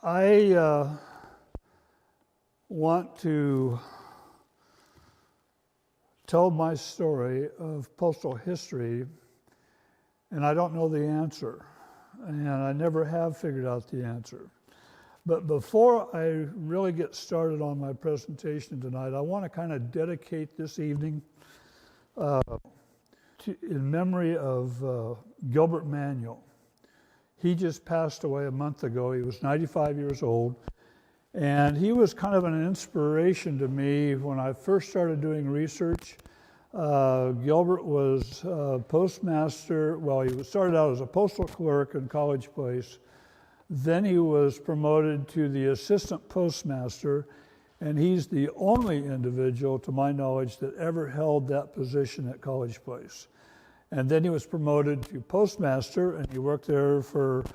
I want to tell my story of postal history, and I don't know the answer, and I never have figured out the answer. But before I really get started on my presentation tonight, I want to kind of dedicate this evening in memory of Gilbert Manuel. He just passed away a month ago. He was 95 years old. And he was kind of an inspiration to me when I first started doing research. Gilbert was postmaster. Well, he started out as a postal clerk in College Place. Then he was promoted to the assistant postmaster, and he's the only individual, to my knowledge, that ever held that position at College Place. And then he was promoted to postmaster, and he worked there for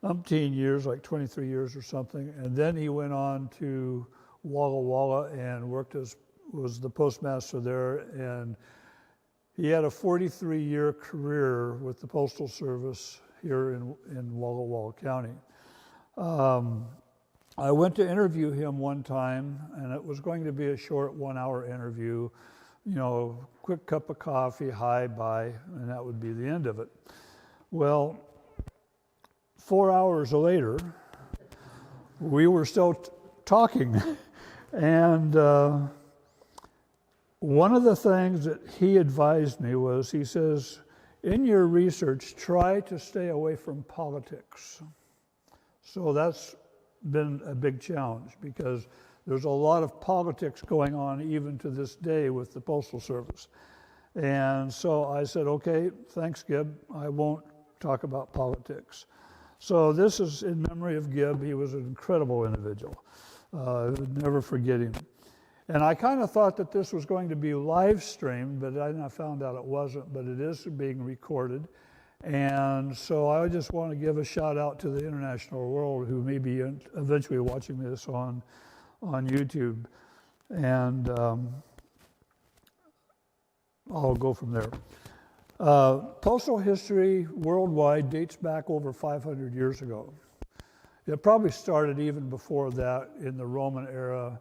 umpteen years, like 23 years or something. And then he went on to Walla and was the postmaster there. And he had a 43-year career with the Postal Service here in WalltoWall County. I went to interview him one time, and it was going to be a short 1-hour interview. You know, quick cup of coffee, hi, bye, and that would be the end of it. Well, 4 hours later, we were still talking. And one of the things that he advised me was, he says, in your research, try to stay away from politics. So that's been a big challenge, because there's a lot of politics going on even to this day with the Postal Service. And so I said, okay, thanks, Gib. I won't talk about politics. So this is in memory of Gib. He was an incredible individual. I would never forget him. And I kind of thought that this was going to be live streamed, but I found out it wasn't, but it is being recorded. And so I just want to give a shout out to the international world who may be eventually watching this on YouTube. And I'll go from there. Postal history worldwide dates back over 500 years ago. It probably started even before that in the Roman era,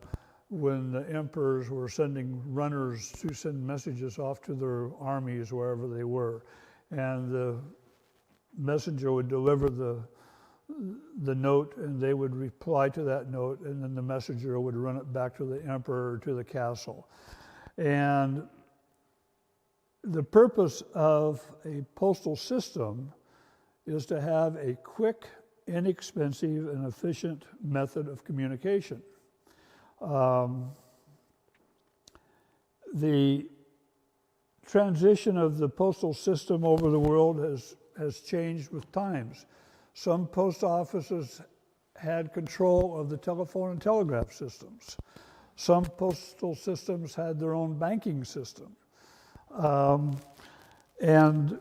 when the emperors were sending runners to send messages off to their armies wherever they were. And the messenger would deliver the note, and they would reply to that note, and then the messenger would run it back to the emperor or to the castle. And the purpose of a postal system is to have a quick, inexpensive, and efficient method of communication. The transition of the postal system over the world has changed with times. Some post offices had control of the telephone and telegraph systems. Some postal systems had their own banking system. And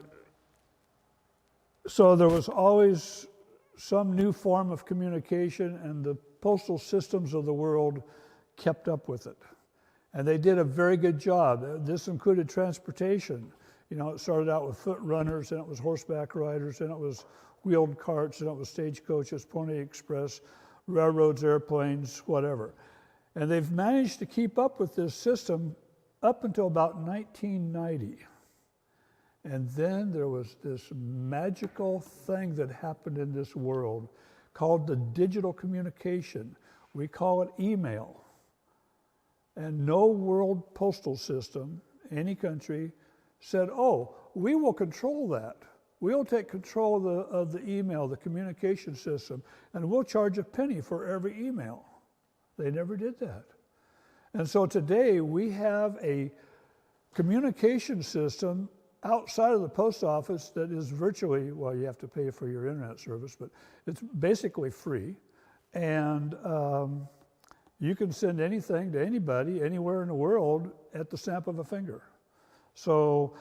so there was always some new form of communication, and the postal systems of the world kept up with it. And they did a very good job. This included transportation. You know, it started out with foot runners, and it was horseback riders, and it was wheeled carts, and it was stagecoaches, Pony Express, railroads, airplanes, whatever. And they've managed to keep up with this system up until about 1990. And then there was this magical thing that happened in this world called the digital communication. We call it email. And no world postal system, any country, said, oh, we will control that. We'll take control of the email, the communication system, and we'll charge a penny for every email. They never did that. And so today we have a communication system outside of the post office that is virtually, well, you have to pay for your internet service, but it's basically free. And you can send anything to anybody, anywhere in the world, at the snap of a finger. So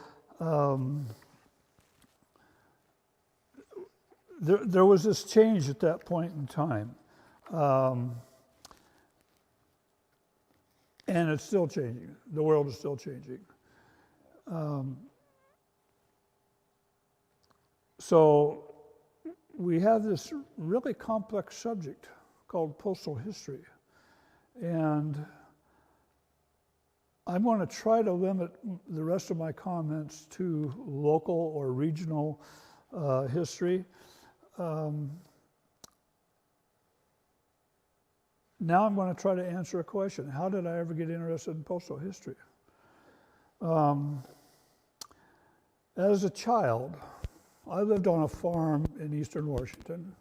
there was this change at that point in time. And it's still changing. The world is still changing. So we have this really complex subject called Postal History. And I'm going to try to limit the rest of my comments to local or regional history. Now I'm going to try to answer a question. How did I ever get interested in postal history? As a child, I lived on a farm in Eastern Washington.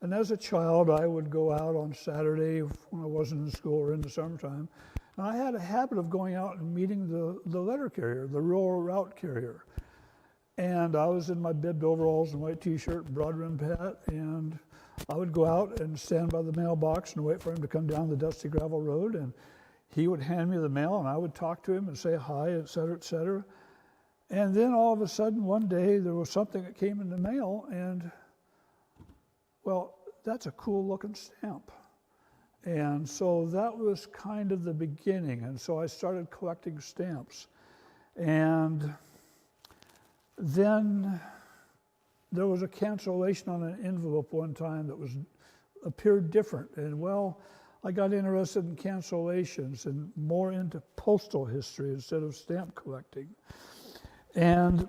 And as a child, I would go out on Saturday when I wasn't in school or in the summertime. And I had a habit of going out and meeting the letter carrier, the rural route carrier. And I was in my bibbed overalls and white t-shirt, broad rimmed hat, and I would go out and stand by the mailbox and wait for him to come down the dusty gravel road, and he would hand me the mail, and I would talk to him and say hi, et cetera, et cetera. And then all of a sudden, one day, there was something that came in the mail, and, well, that's a cool looking stamp. And so that was kind of the beginning, and so I started collecting stamps. And then there was a cancellation on an envelope one time that appeared different. And well, I got interested in cancellations and more into postal history instead of stamp collecting. And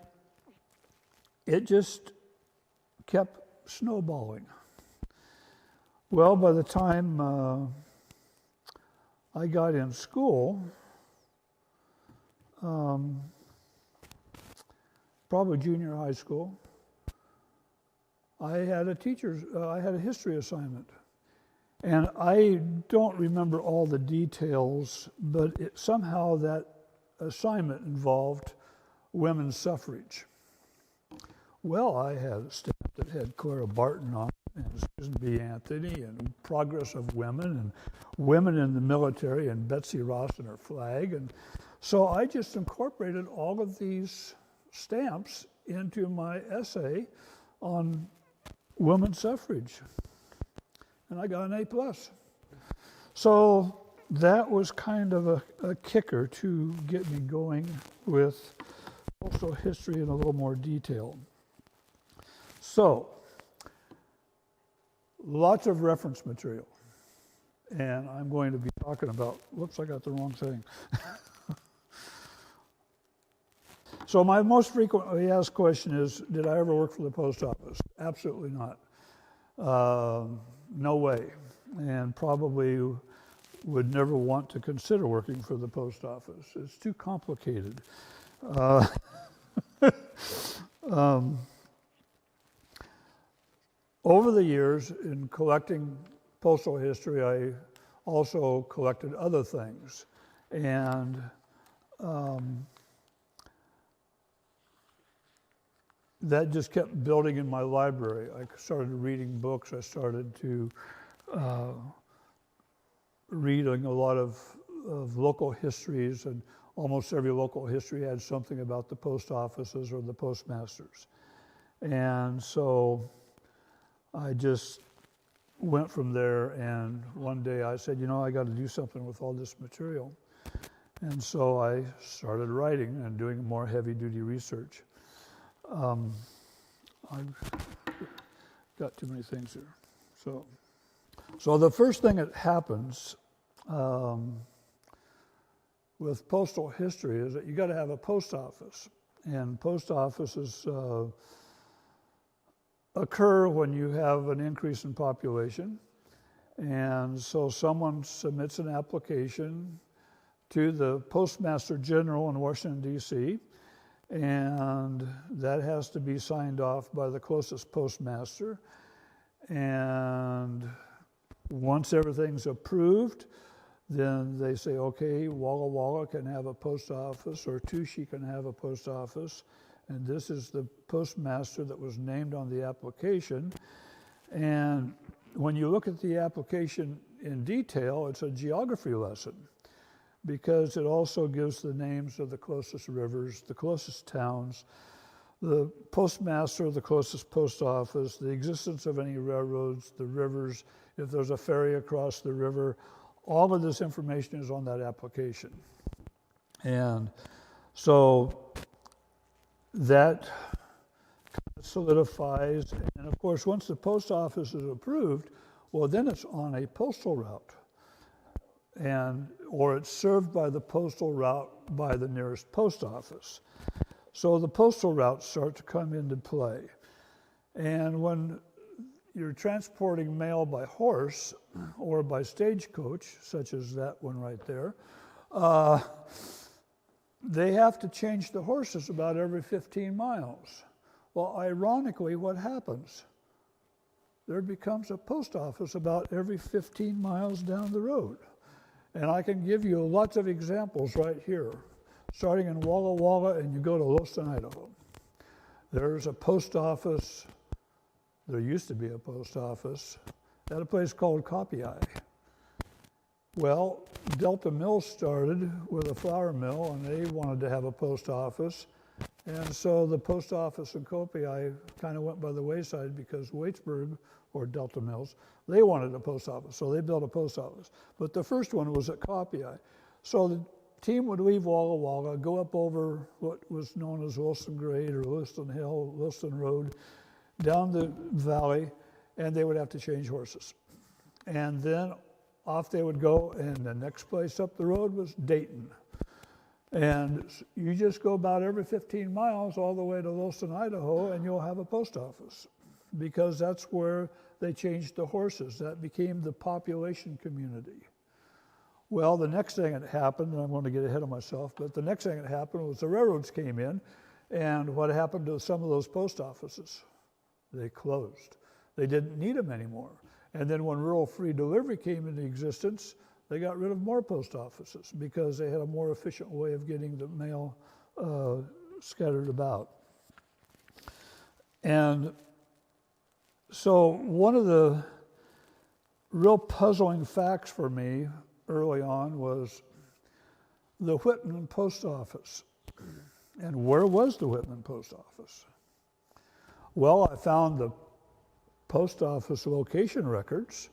it just kept snowballing. Well, by the time I got in school, probably junior high school, I had a history assignment. And I don't remember all the details, but somehow that assignment involved women's suffrage. Well, I had a stamp that had Clara Barton on it, and Susan B. Anthony, and progress of women, and women in the military, and Betsy Ross and her flag. And so I just incorporated all of these stamps into my essay on women's suffrage. And I got an A+. So that was kind of a kicker to get me going with postal history in a little more detail. So, lots of reference material. And I'm going to be talking about, whoops, I got the wrong thing. So my most frequently asked question is, did I ever work for the post office? Absolutely not. No way. And probably would never want to consider working for the post office. It's too complicated. Over the years, in collecting postal history, I also collected other things. And that just kept building in my library. I started reading books. I started to reading a lot of local histories, and almost every local history had something about the post offices or the postmasters. And so I just went from there, and one day I said, I got to do something with all this material. And so I started writing and doing more heavy-duty research. I've got too many things here. So the first thing that happens with postal history is that you got to have a post office. And post offices occur when you have an increase in population. And so someone submits an application to the Postmaster General in Washington, D.C., and that has to be signed off by the closest postmaster. And once everything's approved, then they say, okay, Walla can have a post office, or Touchy can have a post office, and this is the postmaster that was named on the application. And when you look at the application in detail, it's a geography lesson, because it also gives the names of the closest rivers, the closest towns, the postmaster, the closest post office, the existence of any railroads, the rivers, if there's a ferry across the river. All of this information is on that application. And so that solidifies, and of course, once the post office is approved, Well, then it's on a postal route, or it's served by the postal route by the nearest post office. So the postal routes start to come into play. And when you're transporting mail by horse or by stagecoach, such as that one right there, they have to change the horses about every 15 miles. Well, ironically, what happens? There becomes a post office about every 15 miles down the road. And I can give you lots of examples right here. Starting in Walla, and you go to Lewiston, Idaho. There's a post office, there used to be a post office, at a place called Copy Eye. Well, Delta Mills started with a flour mill, and they wanted to have a post office. And so the post office in Copy Eye kind of went by the wayside because Waitsburg, or Delta Mills, they wanted a post office, so they built a post office. But the first one was at Copy Eye. So the team would leave Walla, go up over what was known as Wilson Grade or Wilson Hill, Wilson Road, down the valley, and they would have to change horses. And then off they would go, and the next place up the road was Dayton. And you just go about every 15 miles all the way to Wilson, Idaho, and you'll have a post office, because that's where they changed the horses. That became the population community. Well, the next thing that happened, and I'm going to get ahead of myself, but the next thing that happened was the railroads came in, and what happened to some of those post offices? They closed. They didn't need them anymore. And then when rural free delivery came into existence, they got rid of more post offices because they had a more efficient way of getting the mail scattered about. And so one of the real puzzling facts for me early on was the Whitman post office. And where was the Whitman post office? Well, I found the post office location records,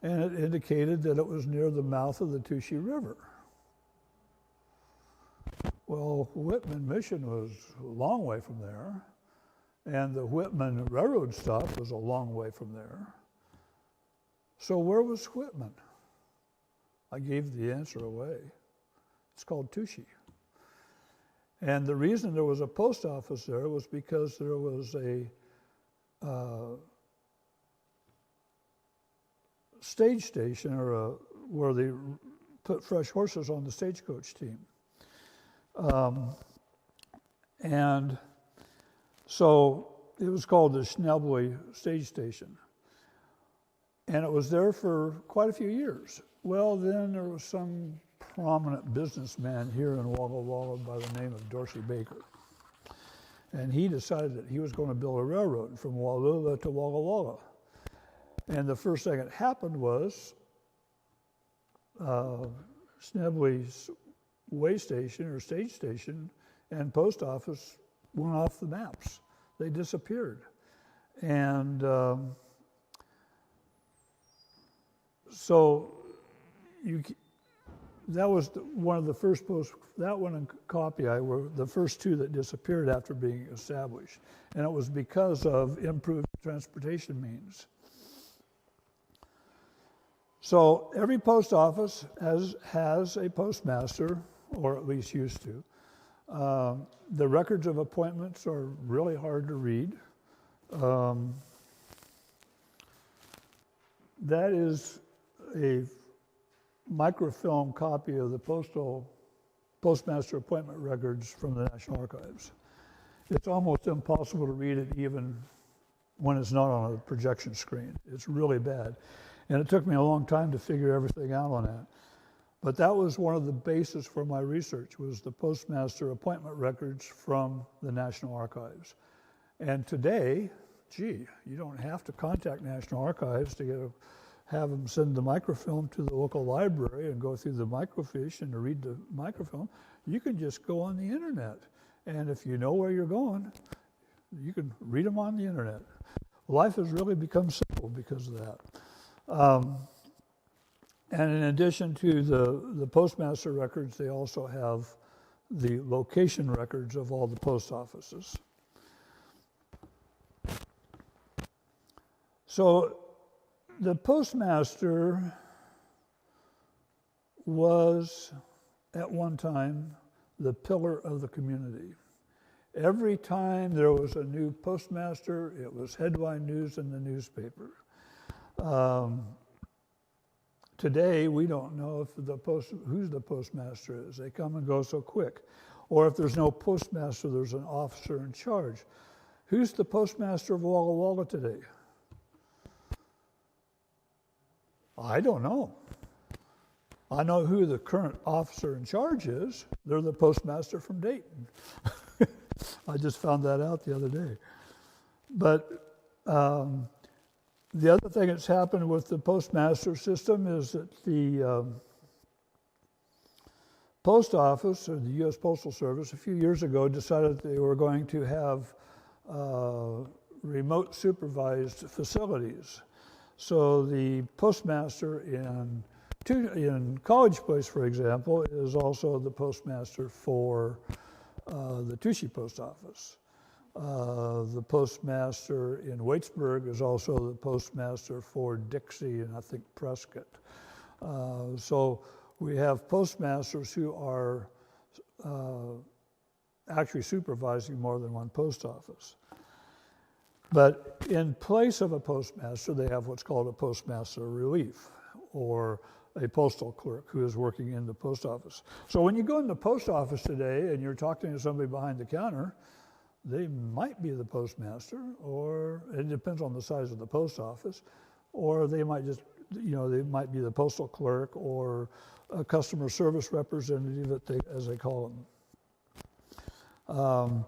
and it indicated that it was near the mouth of the Touchy River. Well, Whitman Mission was a long way from there, and the Whitman Railroad stop was a long way from there. So where was Whitman? I gave the answer away. It's called Touchy. And the reason there was a post office there was because there was a stage station, or where they put fresh horses on the stagecoach team. And so it was called the Schnebly Stage Station. And it was there for quite a few years. Well, then there was some prominent businessman here in Walla by the name of Dorsey Baker. And he decided that he was going to build a railroad from Wallula to Walla. And the first thing that happened was Schnebly's way station or stage station and post office went off the maps. They disappeared. And so that was one of the first that one and Copy Eye were the first two that disappeared after being established. And it was because of improved transportation means. So every post office has a postmaster, or at least used to. The records of appointments are really hard to read. That is a microfilm copy of the Postmaster appointment records from the National Archives. It's almost impossible to read it even when it's not on a projection screen. It's really bad. And it took me a long time to figure everything out on that. But that was one of the bases for my research, was the Postmaster appointment records from the National Archives. And today, you don't have to contact National Archives to have them send the microfilm to the local library and go through the microfiche and to read the microfilm. You can just go on the internet. And if you know where you're going, you can read them on the internet. Life has really become simple because of that. And in addition to the Postmaster records, they also have the location records of all the post offices. So The postmaster was, at one time, the pillar of the community. Every time there was a new postmaster, it was headline news in the newspaper. Today, we don't know if who's the postmaster is. They come and go so quick. Or if there's no postmaster, there's an officer in charge. Who's the postmaster of Walla Walla today? I don't know. I know who the current officer in charge is. They're the postmaster from Dayton. I just found that out the other day. But the other thing that's happened with the postmaster system is that the post office, or the U.S. Postal Service, a few years ago decided they were going to have remote supervised facilities. So the postmaster in College Place, for example, is also the postmaster for the Touchy Post Office. The postmaster in Waitsburg is also the postmaster for Dixie and I think Prescott. So we have postmasters who are actually supervising more than one post office. But in place of a postmaster, they have what's called a postmaster relief, or a postal clerk who is working in the post office. So when you go in the post office today and you're talking to somebody behind the counter, they might be the postmaster, or it depends on the size of the post office, or they might just, they might be the postal clerk or a customer service representative, as they call them.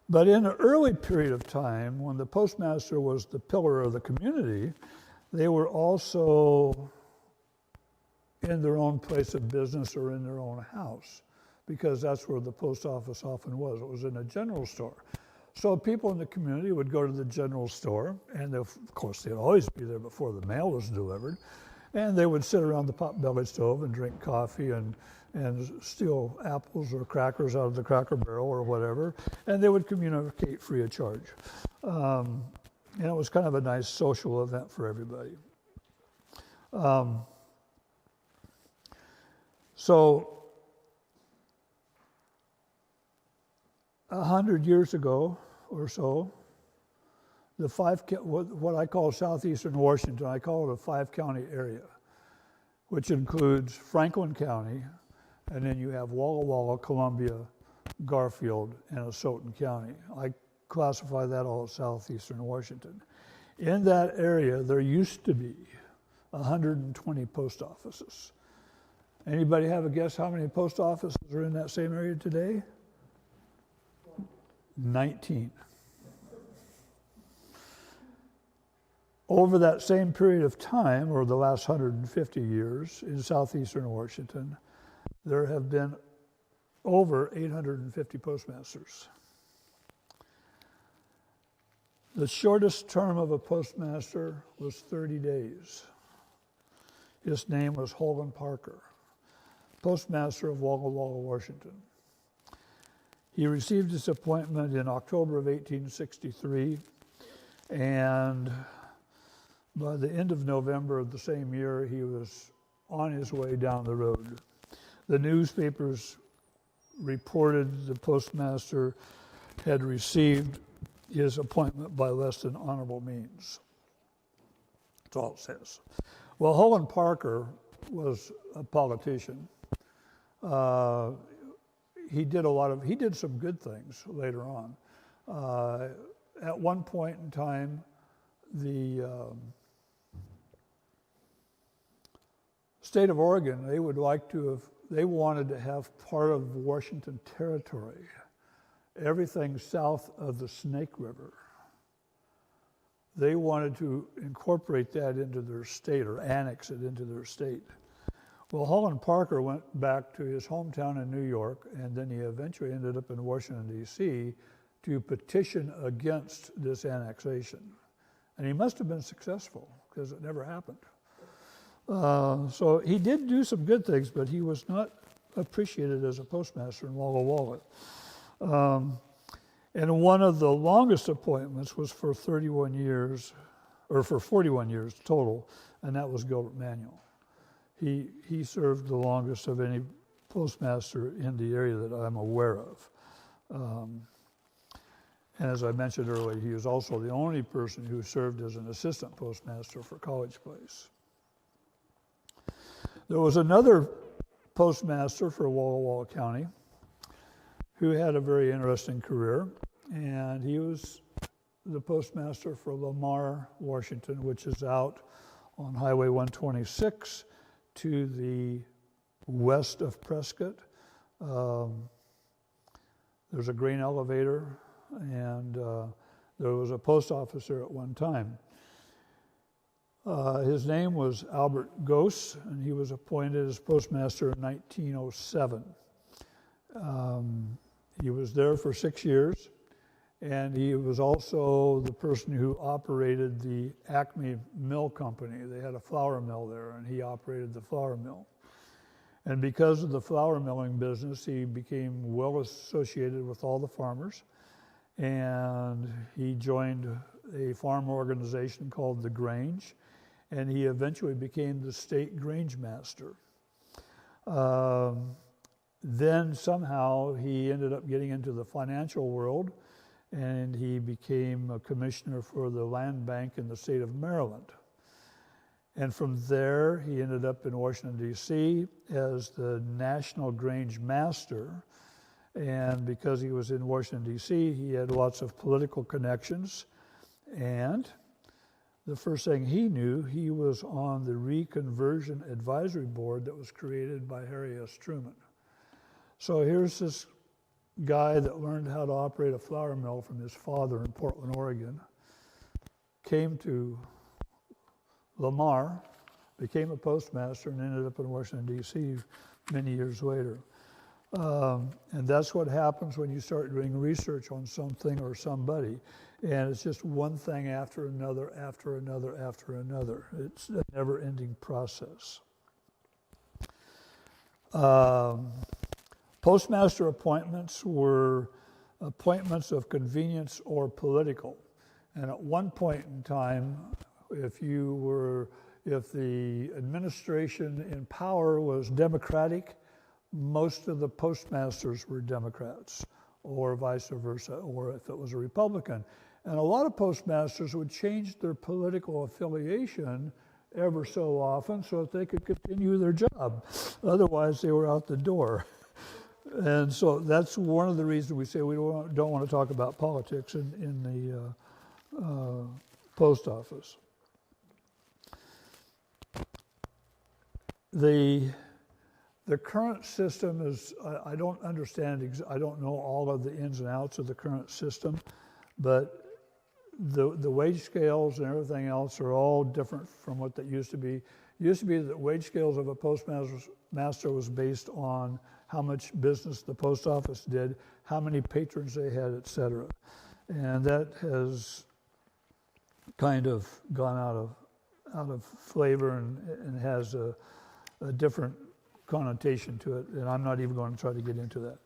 But in an early period of time, when the postmaster was the pillar of the community, they were also in their own place of business or in their own house, because that's where the post office often was. It was in a general store. So people in the community would go to the general store, and of course they'd always be there before the mail was delivered, and they would sit around the pot-bellied stove and drink coffee and steal apples or crackers out of the Cracker Barrel or whatever, and they would communicate free of charge. And it was kind of a nice social event for everybody. So 100 years ago or so, what I call Southeastern Washington, I call it a 5-county area, which includes Franklin County, and then you have Walla Walla, Columbia, Garfield, and Asotin County. I classify that all as Southeastern Washington. In that area, there used to be 120 post offices. Anybody have a guess how many post offices are in that same area today? 19. Over that same period of time, or the last 150 years in Southeastern Washington, there have been over 850 postmasters. The shortest term of a postmaster was 30 days. His name was Holden Parker, postmaster of Walla Walla, Washington. He received his appointment in October of 1863, and by the end of November of the same year, he was on his way down the road. The newspapers reported the postmaster had received his appointment by less than honorable means. That's all it says. Well, Holden Parker was a politician. He did some good things later on. At one point in time, the state of Oregon, they wanted to have part of Washington Territory, everything south of the Snake River. They wanted to incorporate that into their state, or annex it into their state. Well, Holden Parker went back to his hometown in New York, and then he eventually ended up in Washington, D.C. to petition against this annexation. And he must have been successful, because it never happened. So he did do some good things, but he was not appreciated as a postmaster in Walla Walla. And one of the longest appointments was for 31 years, or for 41 years total, and that was Gilbert Manuel. He served the longest of any postmaster in the area that I'm aware of. And as I mentioned earlier, he was also the only person who served as an assistant postmaster for College Place. There was another postmaster for WalltoWall County who had a very interesting career, and he was the postmaster for Lamar, Washington, which is out on Highway 126 to the west of Prescott. There's a grain elevator, and there was a post office there at one time. His name was Albert Gose, and he was appointed as postmaster in 1907. He was there for 6 years, and he was also the person who operated the Acme Mill Company. They had a flour mill there, and he operated the flour mill. And because of the flour milling business, he became well associated with all the farmers, and he joined a farm organization called the Grange, and he eventually became the state Grange master. Then somehow he ended up getting into the financial world, and he became a commissioner for the land bank in the state of Maryland. And from there, he ended up in Washington, D.C. as the National Grange Master. And because he was in Washington, D.C., he had lots of political connections. And the first thing he knew, he was on the Reconversion Advisory Board that was created by Harry S. Truman. So here's this guy that learned how to operate a flour mill from his father in Portland, Oregon, came to Lamar, became a postmaster, and ended up in Washington, D.C. many years later. And that's what happens when you start doing research on something or somebody, and it's just one thing after another, after another, after another. It's a never-ending process. Postmaster appointments were appointments of convenience or political. And at one point in time, if the administration in power was Democratic, most of the postmasters were Democrats, or vice versa, or if it was a Republican. And a lot of postmasters would change their political affiliation ever so often so that they could continue their job. Otherwise, they were out the door. And so that's one of the reasons we say we don't want to talk about politics in the post office. The current system is, I don't understand, I don't know all of the ins and outs of the current system, but the wage scales and everything else are all different from what that used to be. It used to be that wage scales of a postmaster was based on how much business the post office did, how many patrons they had, et cetera. And that has kind of gone out of flavor and has a different connotation to it, and I'm not even going to try to get into that.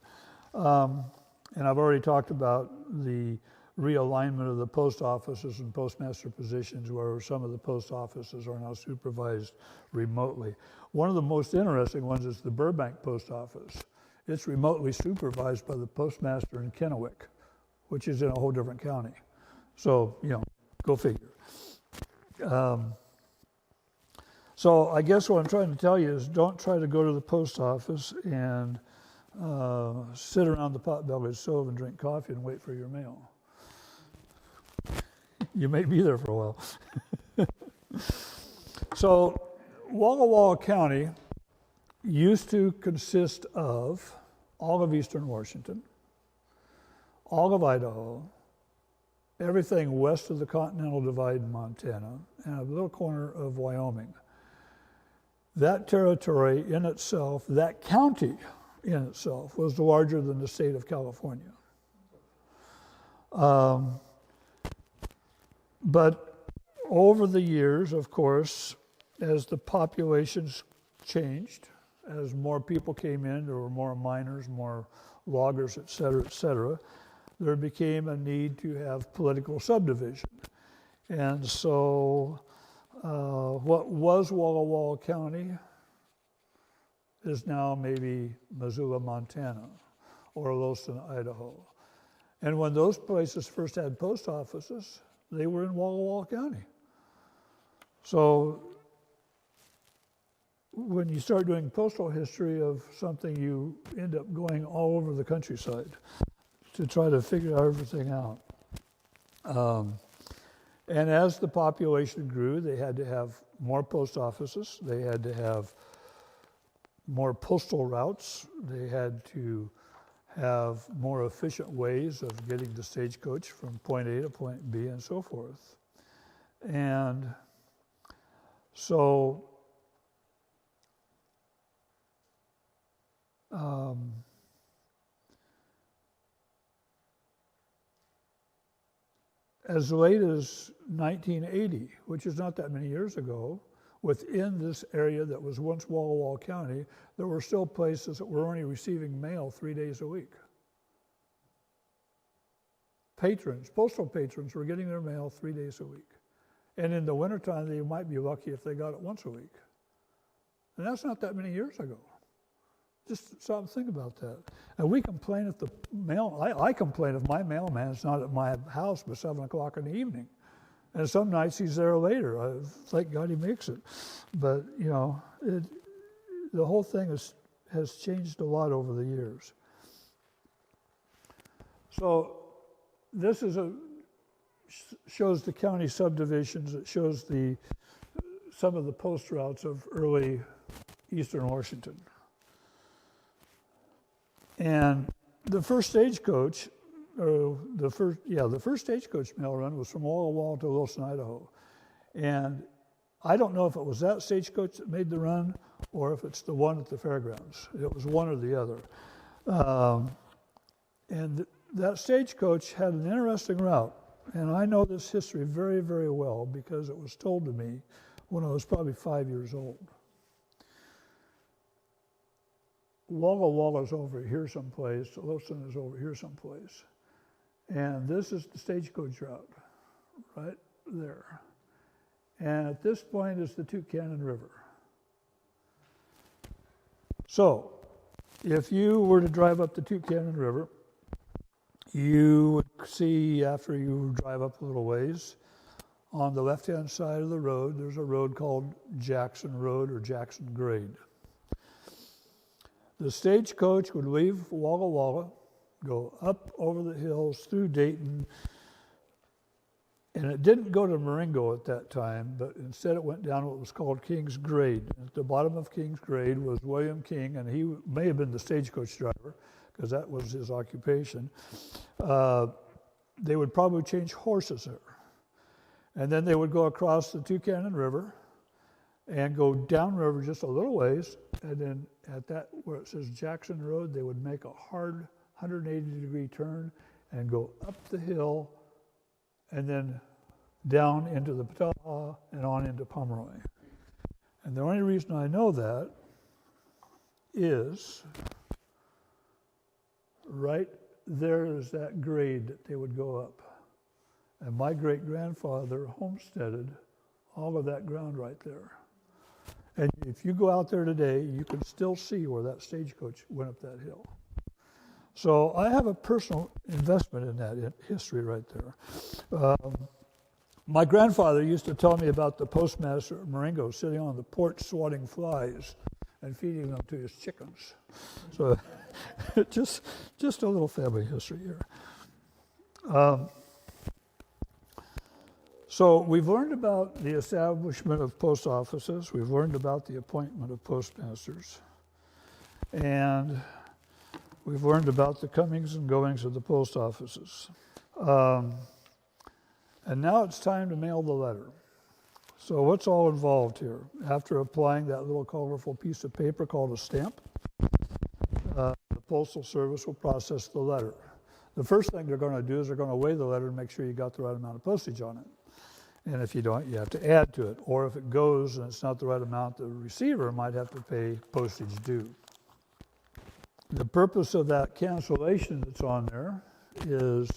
And I've already talked about the realignment of the post offices and postmaster positions, where some of the post offices are now supervised remotely. One of the most interesting ones is the Burbank post office. It's remotely supervised by the postmaster in Kennewick, which is in a whole different county. So, go figure. So I guess what I'm trying to tell you is don't try to go to the post office and sit around the potbelly stove and drink coffee and wait for your mail. You may be there for a while. So WalltoWall County used to consist of all of eastern Washington, all of Idaho, everything west of the Continental Divide in Montana, and a little corner of Wyoming. That territory in itself, that county in itself, was larger than the state of California. But over the years, of course, as the populations changed, as more people came in, there were more miners, more loggers, et cetera, there became a need to have political subdivision. And so what was WalltoWall County is now maybe Missoula, Montana, or Lowson, Idaho. And when those places first had post offices, they were in WalltoWall County. So when you start doing postal history of something, you end up going all over the countryside to try to figure everything out. And as the population grew, they had to have more post offices. They had to have more postal routes. They had to have more efficient ways of getting the stagecoach from point A to point B and so forth. And so as late as 1980, which is not that many years ago, within this area that was once WalltoWall County, there were still places that were only receiving mail 3 days a week. Postal patrons were getting their mail 3 days a week. And in the wintertime, they might be lucky if they got it once a week. And that's not that many years ago. Just stop and think about that. And we complain if the I complain if my mailman's not at my house by 7 o'clock in the evening. And some nights he's there later. Thank God he makes it. But, the whole thing has changed a lot over the years. So this shows the county subdivisions. It shows some of the post routes of early Eastern Washington. And the first stagecoach, the first stagecoach mail run was from Walla to Wilson, Idaho. And I don't know if it was that stagecoach that made the run or if it's the one at the fairgrounds. It was one or the other. And that stagecoach had an interesting route. And I know this history very, very well because it was told to me when I was probably 5 years old. Walla is over here someplace, Lowson is over here someplace. And this is the stagecoach route, right there. And at this point is the Tucannon River. So, if you were to drive up the Tucannon River, you would see, after you drive up a little ways, on the left-hand side of the road, there's a road called Jackson Road or Jackson Grade. The stagecoach would leave Walla, go up over the hills through Dayton, and it didn't go to Marengo at that time, but instead it went down what was called King's Grade. At the bottom of King's Grade was William King, and he may have been the stagecoach driver, because that was his occupation. They would probably change horses there. And then they would go across the Tucannon River and go downriver just a little ways, and then at that, where it says Jackson Road, they would make a hard 180-degree turn and go up the hill and then down into the Petaha and on into Pomeroy. And the only reason I know that is right there is that grade that they would go up. And my great-grandfather homesteaded all of that ground right there. And if you go out there today, you can still see where that stagecoach went up that hill. So I have a personal investment in that history right there. My grandfather used to tell me about the postmaster at Marengo sitting on the porch swatting flies and feeding them to his chickens. So just a little family history here. So we've learned about the establishment of post offices. We've learned about the appointment of postmasters. And we've learned about the comings and goings of the post offices. And now it's time to mail the letter. So what's all involved here? After applying that little colorful piece of paper called a stamp, the Postal Service will process the letter. The first thing they're going to do is they're going to weigh the letter and make sure you got the right amount of postage on it. And if you don't, you have to add to it. Or if it goes and it's not the right amount, the receiver might have to pay postage due. The purpose of that cancellation that's on there is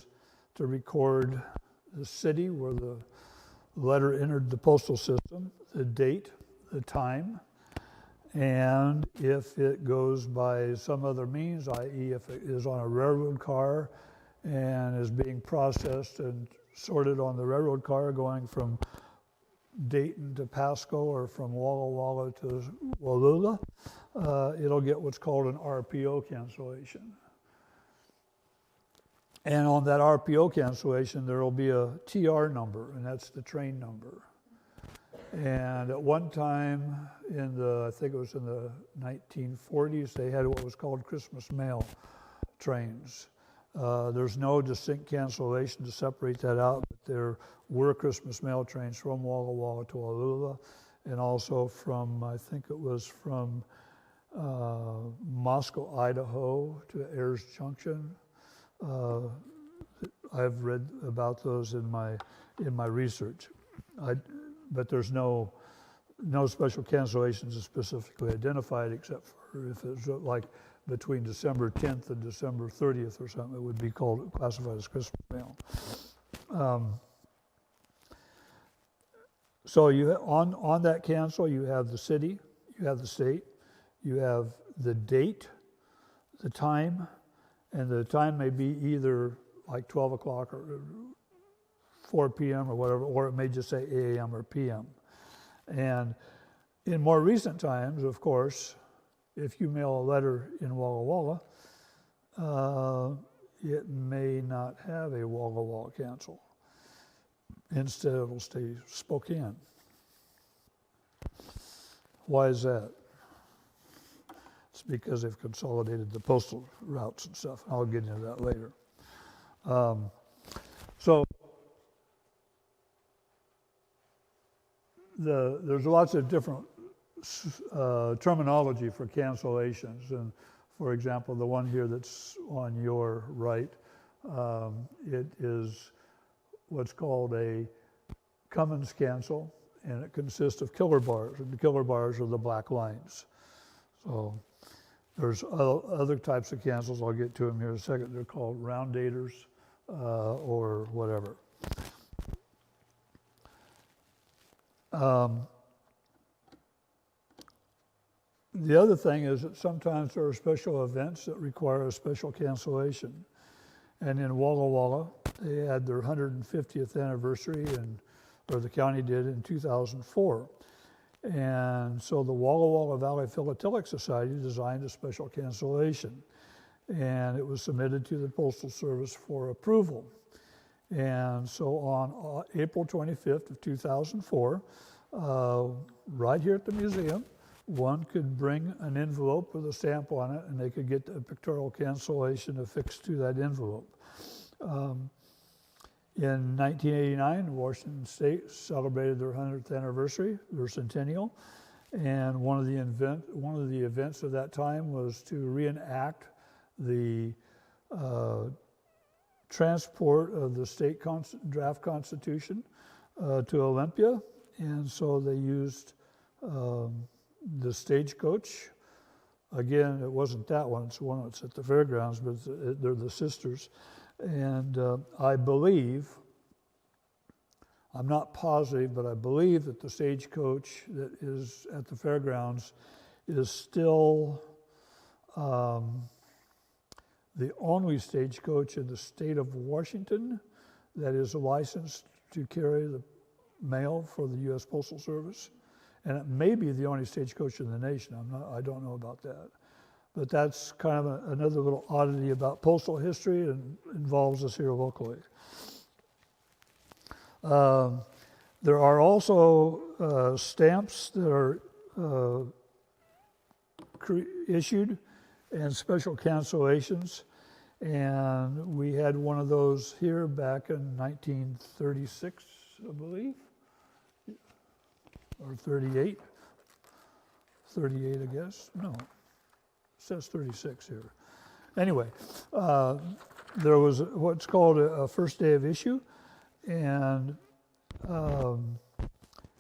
to record the city where the letter entered the postal system, the date, the time, and if it goes by some other means, i.e. if it is on a railroad car and is being processed and sorted on the railroad car going from Dayton to Pasco or from Walla Walla to Wallula, it'll get what's called an RPO cancellation. And on that RPO cancellation, there will be a TR number, and that's the train number. And at one time I think it was in the 1940s, they had what was called Christmas mail trains. There's no distinct cancellation to separate that out, but there were Christmas mail trains from Walla Walla to Wallula, and also from, I think it was from Moscow, Idaho to Ayers Junction. I've read about those in my research, but there's no special cancellations specifically identified, except for if it's like between December 10th and December 30th or something, it would be classified as Christmas mail. So on that cancel, you have the city, you have the state, you have the date, the time, and the time may be either like 12 o'clock or 4 p.m. or whatever, or it may just say a.m. or p.m. And in more recent times, of course, if you mail a letter in Walla Walla, it may not have a Walla Walla Cancel. Instead, it'll stay Spokane. Why is that? It's because they've consolidated the postal routes and stuff. I'll get into that later. So there's lots of different terminology for cancellations, and for example, the one here that's on your right, it is what's called a Cummins Cancel, and it consists of killer bars, and the killer bars are the black lines. So there's other types of cancels. I'll get to them here in a second. They're called round daters or whatever. The other thing is that sometimes there are special events that require a special cancellation. And in Walla Walla, they had their 150th anniversary, or the county did, in 2004. And so the Walla Walla Valley Philatelic Society designed a special cancellation. And it was submitted to the Postal Service for approval. And so on April 25th of 2004, right here at the museum, one could bring an envelope with a stamp on it, and they could get a pictorial cancellation affixed to that envelope. In 1989, Washington State celebrated their 100th anniversary, their Centennial, and one of the events of that time was to reenact the transport of the state draft constitution to Olympia, and so they used the Stagecoach. Again, it wasn't that one, it's the one that's at the fairgrounds, but they're the sisters. And I believe, I'm not positive, but I believe that the Stagecoach that is at the fairgrounds is still the only stagecoach in the state of Washington that is licensed to carry the mail for the U.S. Postal Service. And it may be the only stagecoach in the nation. I don't know about that. But that's kind of another little oddity about postal history and involves us here locally. There are also stamps that are issued and special cancellations. And we had one of those here back in 1936, I believe. Or 38, I guess. No, it says 36 here. Anyway, there was what's called a first day of issue, and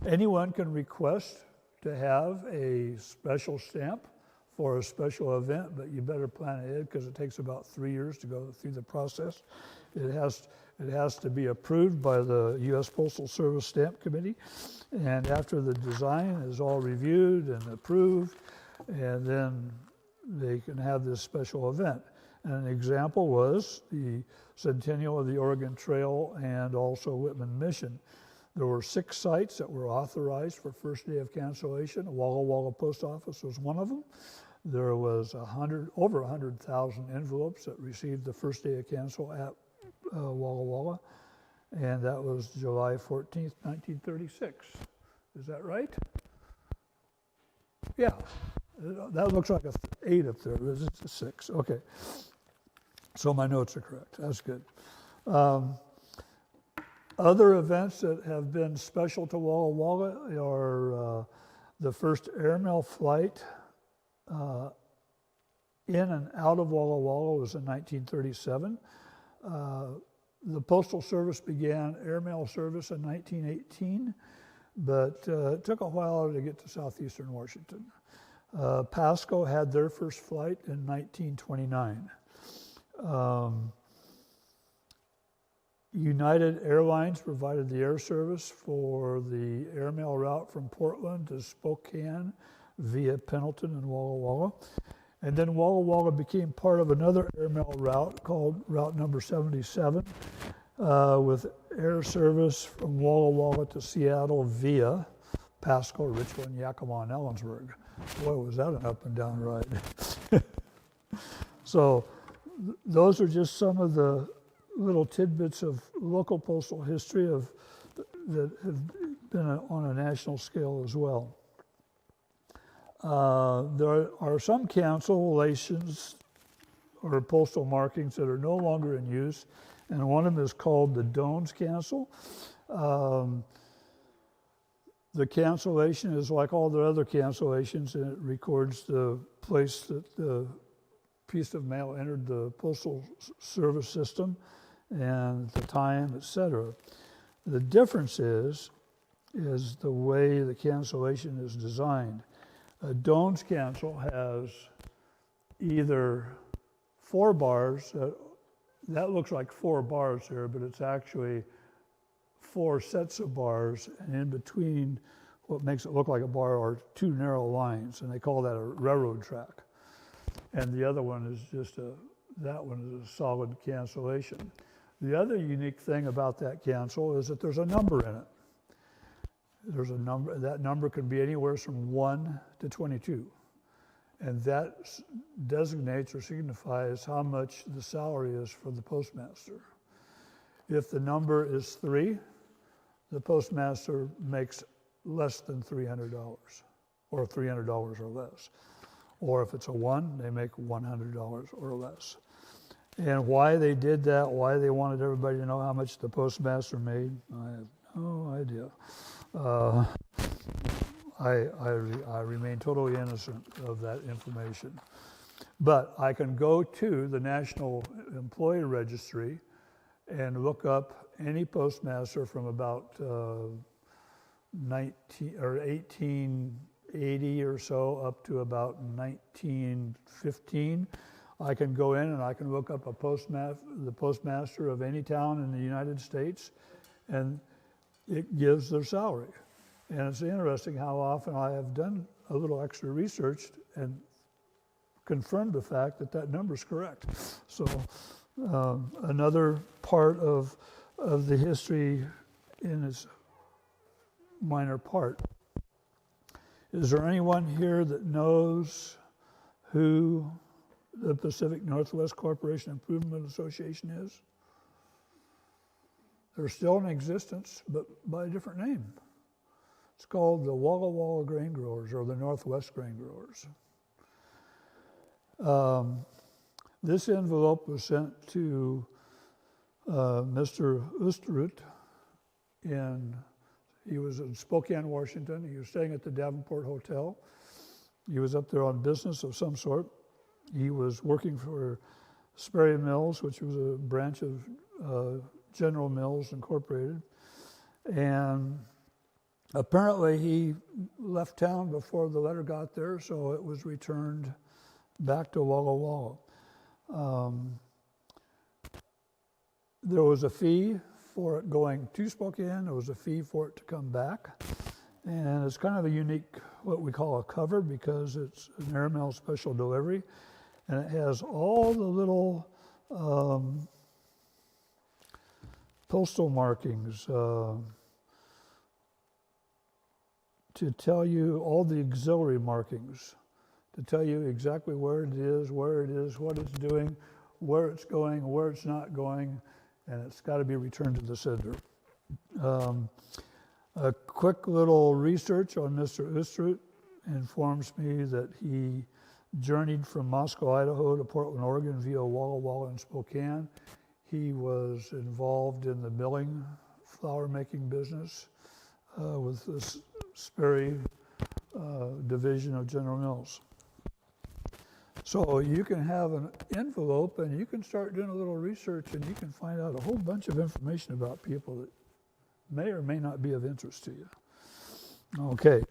anyone can request to have a special stamp for a special event, but you better plan ahead because it takes about 3 years to go through the process. It has to be approved by the U.S. Postal Service Stamp Committee. And after the design is all reviewed and approved, and then they can have this special event. And an example was the Centennial of the Oregon Trail and also Whitman Mission. There were 6 sites that were authorized for first day of cancellation. Walla Post Office was one of them. There was over 100,000 envelopes that received the first day of cancel at Walla, and that was July 14th, 1936. Is that right? Yeah, that looks like a 8 up there, but it's a 6. Okay, so my notes are correct. That's good. Other events that have been special to Walla are the first airmail flight in and out of Walla was in 1937. The Postal Service began airmail service in 1918, but it took a while to get to Southeastern Washington. Pasco had their first flight in 1929. United Airlines provided the air service for the airmail route from Portland to Spokane via Pendleton and Walla. And then Walla became part of another airmail route called Route number 77 with air service from Walla to Seattle via Pasco, Richland, Yakima, and Ellensburg. Boy, was that an up and down ride. So those are just some of the little tidbits of local postal history that have been on a national scale as well. There are some cancellations or postal markings that are no longer in use, and one of them is called the Doanes Castle. The cancellation is like all the other cancellations, and it records the place that the piece of mail entered the postal service system and the time, etc. The difference is the way the cancellation is designed. A Doanes Cancel has either 4 bars, that looks like 4 bars here, but it's actually 4 sets of bars, and in between what makes it look like a bar are 2 narrow lines, and they call that a railroad track. And the other one is that one is a solid cancellation. The other unique thing about that cancel is that there's a number in it. There's a number, that number can be anywhere from 1 to 22. And that designates or signifies how much the salary is for the postmaster. If the number is 3, the postmaster makes less than $300, or $300 or less. Or if it's a 1, they make $100 or less. And why they did that, why they wanted everybody to know how much the postmaster made, I have no idea. I remain totally innocent of that information. But I can go to the National Employee Registry and look up any postmaster from about 1880 or so up to about 1915. I can go in and I can look up the postmaster of any town in the United States, and it gives their salary. And it's interesting how often I have done a little extra research and confirmed the fact that that number is correct. So another part of the history in its minor part. Is there anyone here that knows who the Pacific Northwest Corporation Improvement Association is? They're still in existence, but by a different name. It's called the Walla Grain Growers, or the Northwest Grain Growers. This envelope was sent to Mr. Oosterhout. He was in Spokane, Washington. He was staying at the Davenport Hotel. He was up there on business of some sort. He was working for Sperry Mills, which was a branch of General Mills Incorporated. And apparently he left town before the letter got there, so it was returned back to Walla. there was a fee for it going to Spokane. There was a fee for it to come back. And it's kind of a unique, what we call a cover, because it's an Airmail special delivery. And it has all the little postal markings to tell you, all the auxiliary markings, to tell you exactly where it is, what it's doing, where it's going, where it's not going, and it's got to be returned to the sender. A quick little research on Mr. Ustrut informs me that he journeyed from Moscow, Idaho to Portland, Oregon via WalltoWall and Spokane. He was involved in the milling, flour making business with the Sperry division of General Mills. So you can have an envelope and you can start doing a little research and you can find out a whole bunch of information about people that may or may not be of interest to you. Okay.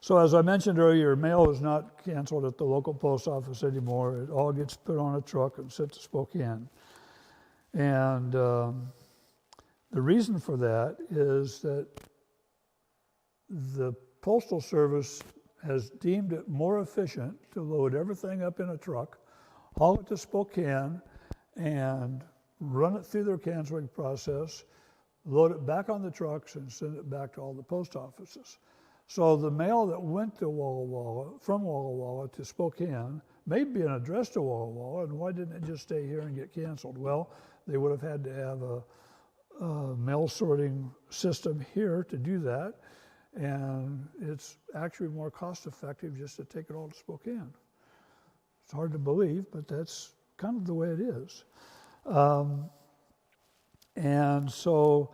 So as I mentioned earlier, mail is not canceled at the local post office anymore. It all gets put on a truck and sent to Spokane. And the reason for that is that the Postal Service has deemed it more efficient to load everything up in a truck, haul it to Spokane, and run it through their canceling process, load it back on the trucks, and send it back to all the post offices. So the mail that went to from Walla Walla to Spokane may be an address to Walla Walla, and why didn't it just stay here and get canceled? Well, they would have had to have a mail sorting system here to do that, and it's actually more cost effective just to take it all to Spokane. It's hard to believe, but that's kind of the way it is. And so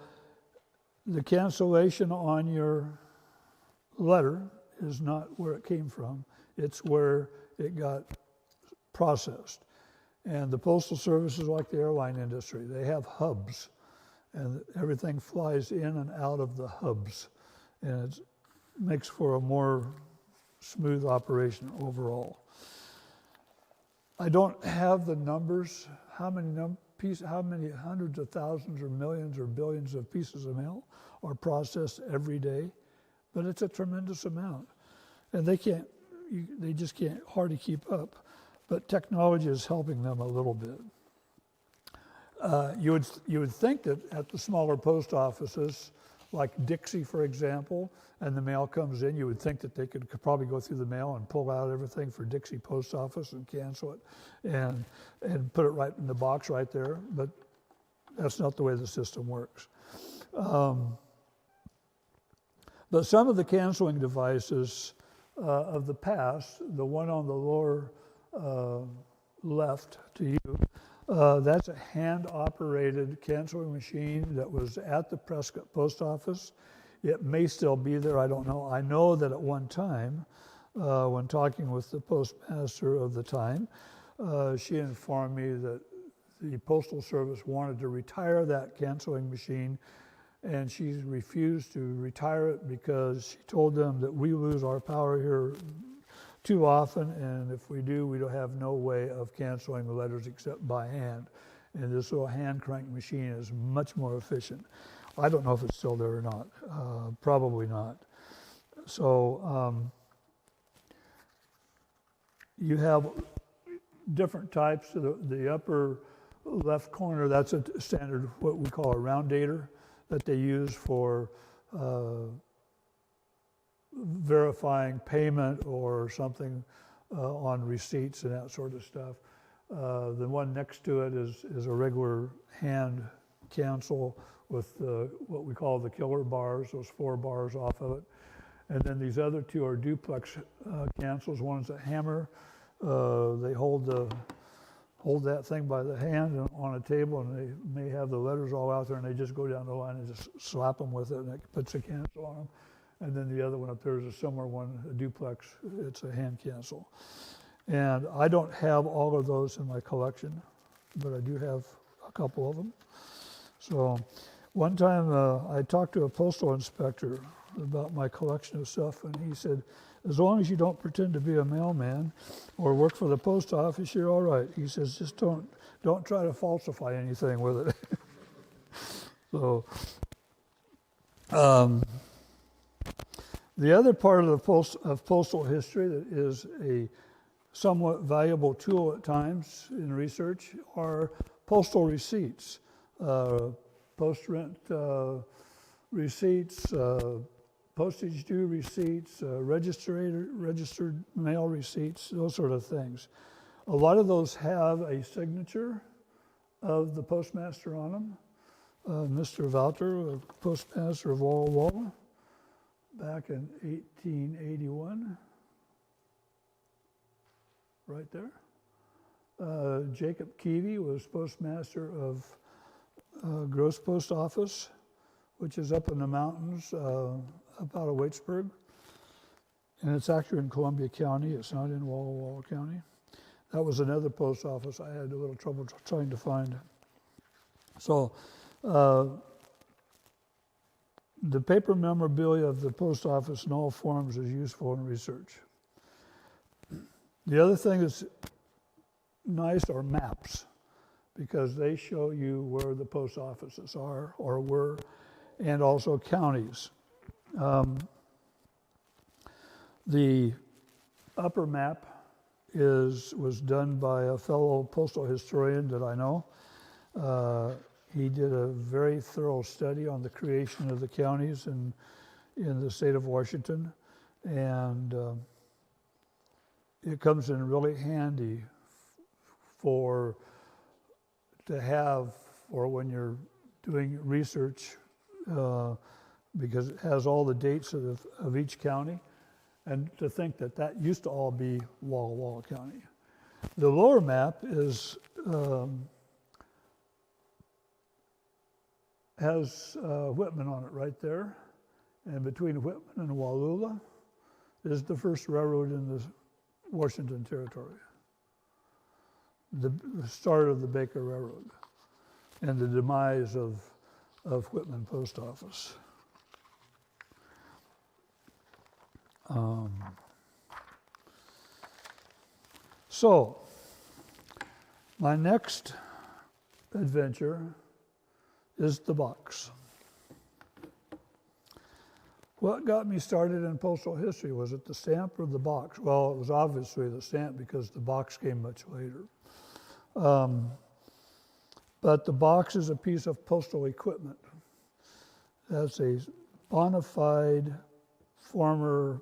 the cancellation on your letter is not where it came from. It's where it got processed. And the Postal Service is like the airline industry. They have hubs, and everything flies in and out of the hubs. And it makes for a more smooth operation overall. I don't have the numbers, how many hundreds of thousands or millions or billions of pieces of mail are processed every day, but it's a tremendous amount. And they just can't hardly keep up. But technology is helping them a little bit. You would think that at the smaller post offices, like Dixie, for example, and the mail comes in, you would think that they could probably go through the mail and pull out everything for Dixie Post Office and cancel it and put it right in the box right there, but that's not the way the system works. But some of the canceling devices of the past, the one on the lower left to you, that's a hand-operated canceling machine that was at the Prescott Post Office. It may still be there, I don't know. I know that at one time, when talking with the postmaster of the time, she informed me that the Postal Service wanted to retire that canceling machine, and she refused to retire it because she told them that we lose our power here too often, and if we do, we don't have no way of canceling the letters except by hand. And this little hand crank machine is much more efficient. I don't know if it's still there or not. Probably not. So you have different types. The upper left corner, that's a standard, what we call a round dater, that they use for verifying payment or something on receipts and that sort of stuff. The one next to it is a regular hand cancel with what we call the killer bars, those 4 bars off of it. And then these other two are duplex cancels. One's a hammer. They hold that thing by the hand on a table, and they may have the letters all out there, and they just go down the line and just slap them with it, and it puts a cancel on them. And then the other one up there is a similar one, a duplex. It's a hand cancel. And I don't have all of those in my collection, but I do have a couple of them. So one time I talked to a postal inspector about my collection of stuff, and he said, as long as you don't pretend to be a mailman or work for the post office, you're all right. He says, just don't don't try to falsify anything with it. So, the other part of the postal history that is a somewhat valuable tool at times in research are postal receipts, post rent receipts, postage due receipts, registered mail receipts, those sort of things. A lot of those have a signature of the postmaster on them. Mr. Valter, postmaster of Walla, back in 1881, right there. Jacob Keevy was postmaster of Gross Post Office, which is up in the mountains up out of Waitsburg. And it's actually in Columbia County. It's not in WalltoWall County. That was another post office I had a little trouble trying to find. So the paper memorabilia of the post office in all forms is useful in research. The other thing that's nice are maps, because they show you where the post offices are or were, and also counties. The upper map was done by a fellow postal historian that I know. He did a very thorough study on the creation of the counties in the state of Washington, and it comes in really handy to have for when you're doing research, because it has all the dates of each county, and to think that used to all be Walla County. The lower map has Whitman on it right there, and between Whitman and Walla is the first railroad in the Washington Territory, the start of the Baker Railroad, and the demise of Whitman Post Office. So, my next adventure is the box. What got me started in postal history? Was it the stamp or the box? Well, it was obviously the stamp, because the box came much later. But the box is a piece of postal equipment. That's a bona fide former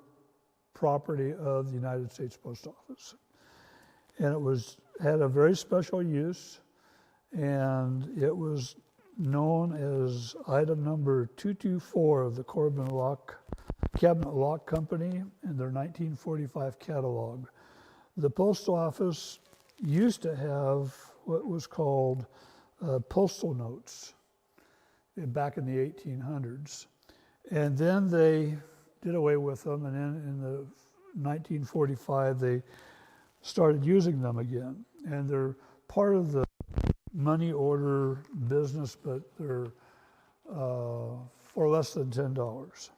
property of the United States Post Office. And it had a very special use, and it was known as item number 224 of the Cabinet Lock Company in their 1945 catalog. The post office used to have what was called postal notes back in the 1800s. And then they did away with them, and then in the 1945 they started using them again. And they're part of the money order business, but they're for less than $10.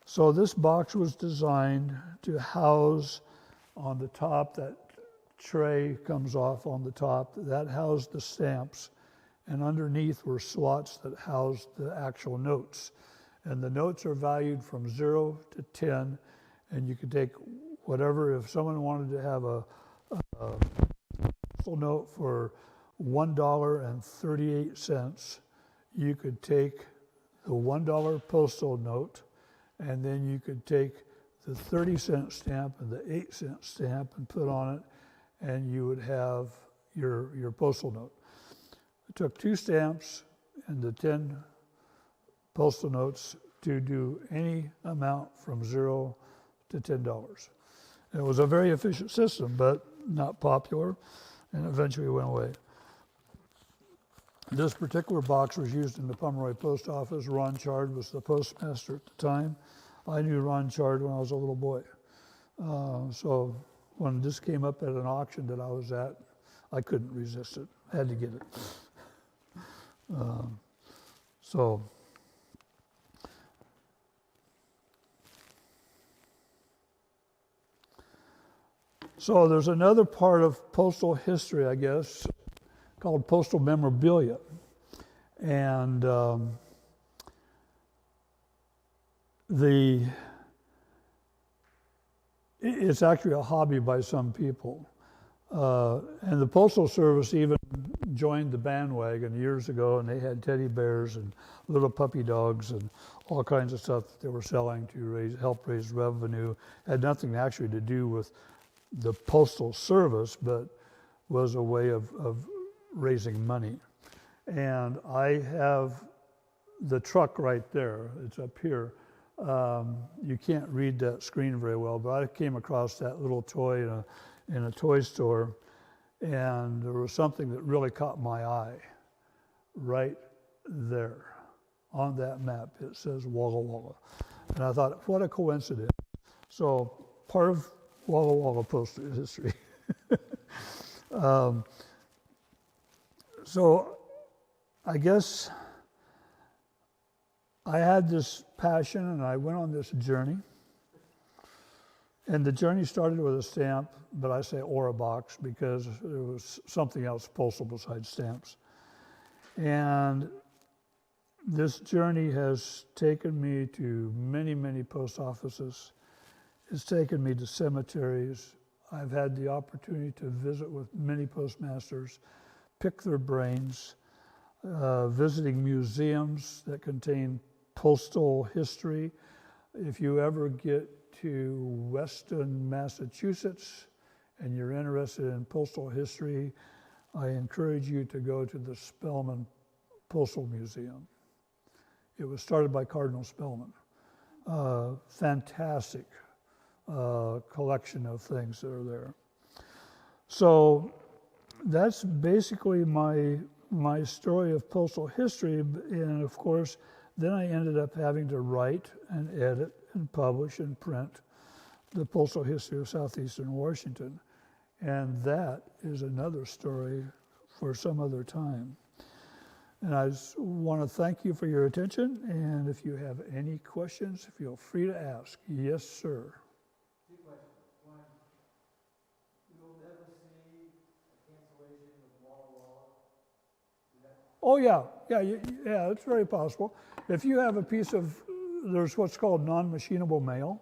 So this box was designed to house on the top, that tray comes off on the top, that housed the stamps, and underneath were slots that housed the actual notes. And the notes are valued from 0 to 10, and you could take whatever. If someone wanted to have a postal note for $1.38, you could take the $1 postal note, and then you could take the 30-cent stamp and the 8-cent stamp and put on it, and you would have your postal note. It took 2 stamps and the 10 postal notes to do any amount from 0 to $10. It was a very efficient system, but not popular, and eventually went away. This particular box was used in the Pomeroy Post Office. Ron Chard was the postmaster at the time. I knew Ron Chard when I was a little boy. So when this came up at an auction that I was at, I couldn't resist it. I had to get it. So there's another part of postal history, I guess, called Postal Memorabilia. And it's actually a hobby by some people. And the Postal Service even joined the bandwagon years ago, and they had teddy bears and little puppy dogs and all kinds of stuff that they were selling to help raise revenue. Had nothing actually to do with the Postal Service, but was a way of raising money. And I have the truck right there. It's up here. You can't read that screen very well, but I came across that little toy in a toy store, and there was something that really caught my eye right there on that map. It says Walla Walla. And I thought, what a coincidence. So part of Walla Walla postal history. So I guess I had this passion and I went on this journey. And the journey started with a stamp, but I say or a box because there was something else postal besides stamps. And this journey has taken me to many, many post offices. It's taken me to cemeteries. I've had the opportunity to visit with many postmasters, pick their brains, visiting museums that contain postal history. If you ever get to Weston, Massachusetts, and you're interested in postal history, I encourage you to go to the Spellman Postal Museum. It was started by Cardinal Spellman. Fantastic collection of things that are there. So that's basically my story of postal history, and of course, then I ended up having to write and edit and publish and print the postal history of Southeastern Washington. And that is another story for some other time. And I just want to thank you for your attention. And if you have any questions, feel free to ask. Yes, sir. Two questions. One, you will never see a cancellation with Walla. Oh, yeah, it's very possible. If you have a piece of, there's what's called non-machinable mail.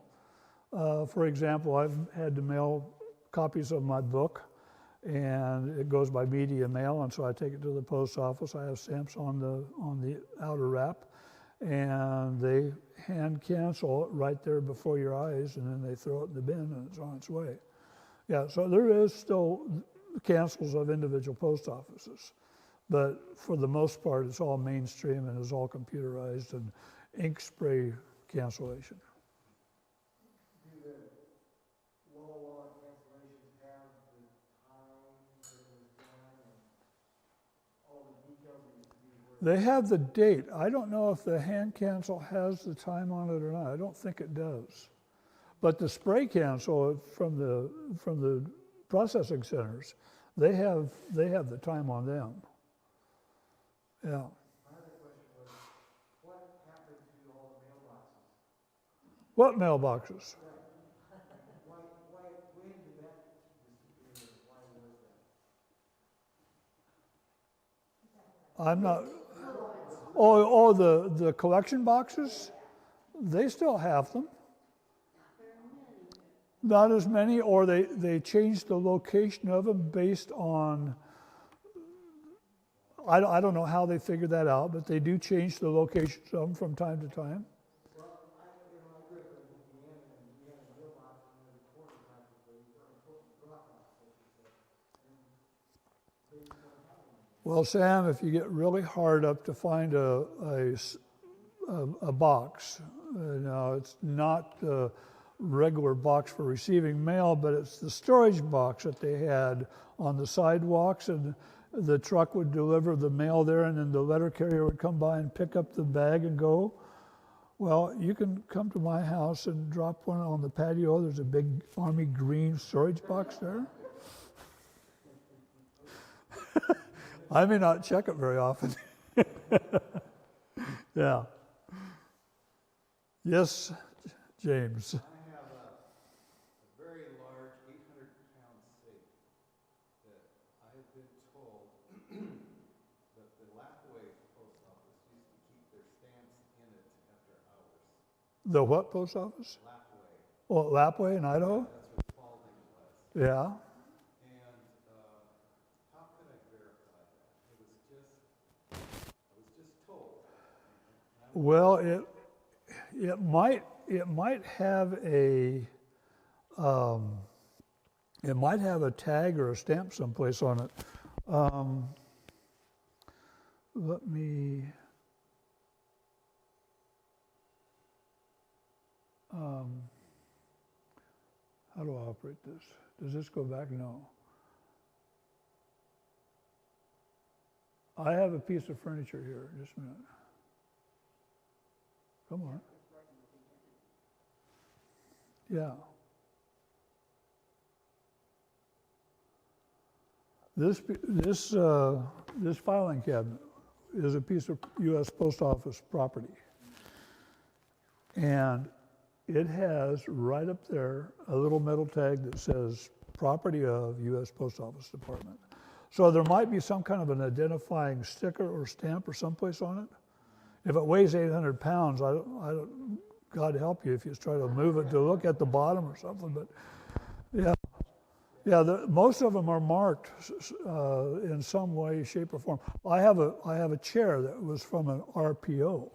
For example, I've had to mail copies of my book, and it goes by media mail, and so I take it to the post office. I have stamps on the outer wrap, and they hand cancel it right there before your eyes, and then they throw it in the bin, and it's on its way. Yeah, so there is still cancels of individual post offices. But for the most part, it's all mainstream and is all computerized and ink spray cancellation. Do the Walla cancellations have the time that it was done and all the details that need to be worked? They have the date. I don't know if the hand cancel has the time on it or not. I don't think it does. But the spray cancel from the processing centers, they have the time on them. Yeah. My other question was, what happened to all the mailboxes? What mailboxes? When did that disappear? Why was that? I'm not. Oh, the collection boxes? They still have them. Not as many, or they changed the location of them based on. I don't know how they figured that out, but they do change the locations of them from time to time. Well, I grew up in Indiana, and we had a mailbox in the corner practically, or a drop box, I should say. And they just don't have one. Well, Sam, if you get really hard up to find a box, now it's not the regular box for receiving mail, but it's the storage box that they had on the sidewalks, and the truck would deliver the mail there, and then the letter carrier would come by and pick up the bag and go. Well, you can come to my house and drop one on the patio. There's a big army green storage box there. I may not check it very often. Yeah. Yes, James. I have a very large 800-pound safe that I have been told But the Lapway post office used to keep their stamps in it after hours. The what post office? Lapway, Oh, Lapway in Idaho? that's what Spalding was. Yeah. And how could I verify that? I was just told. Well, it might have a tag or a stamp someplace on it. Let me. How do I operate this? Does this go back? No. I have a piece of furniture here. Just a minute. Come on. Yeah. This filing cabinet is a piece of U.S. Post Office property, and it has right up there a little metal tag that says "Property of U.S. Post Office Department." So there might be some kind of an identifying sticker or stamp or someplace on it. If it weighs 800 pounds, I don't, God help you if you try to move it to look at the bottom or something. But most of them are marked in some way, shape, or form. I have a chair that was from an RPO,